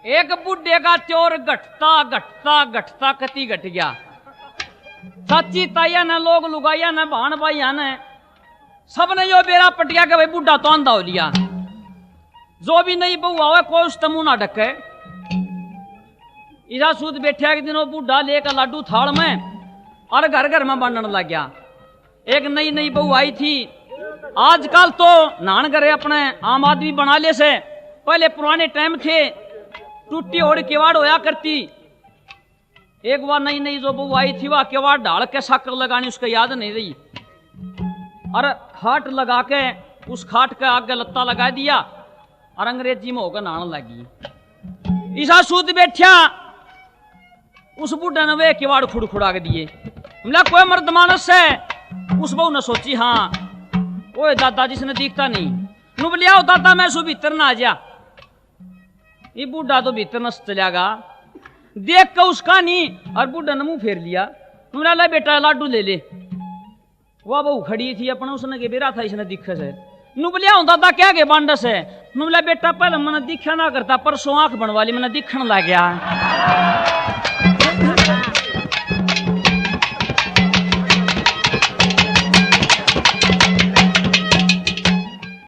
एक बुढ़े का त्योर घटता घटता घटता कति घट गया। चाची ताइया ने लोग लुगाइया ने भान भाइया ने सबने यो बेरा पटिया के भाई बुढ़ा तो अंधा हो लिया। जो भी नहीं बहू आवे कोई उस तमू ना ढके। इधर सूद बैठा के दिनों बुढ़ा लेकर लाडू थाल में और घर घर में बांटने लग गया। एक नई नई बहू आई थी। आजकल तो नान करे अपने आम आदमी बना ले से, पहले पुराने टाइम थे टूटी ओढ़ केवाड़ होया करती। एक बार नई नई जो बहू आई थी वह केवाड़ ढाल के साकर लगानी उसको याद नहीं रही और खाट लगा के उस खाट के आगे लत्ता लगा दिया और अंग्रेजी में होकर नहाने लगी। ईसा सूद बैठा उस बुढ़े ने वे केवाड़ खुड़खुड़ा के दिए। मिला कोई मर्द मानस है। उस बहू ने सोची हाँ ओए दादा जिसने दिखता नहीं नु लिया दादा मैं सु भीतर ना आ जा। ये बूढ़ा तो भीतर न चलेगा देख के उसका नहीं और बूढ़ा ने मुंह फेर लिया। तुमने ला बेटा लाडू ले ले। वह बहू खड़ी थी अपने उसने के बेरा था इसने दिखे से नुबलिया हूं दादा क्या के बांडस है। नुबला बेटा पहले मैंने दिखा ना करता परसों आंख बनवा ली मैंने दिखने लग गया।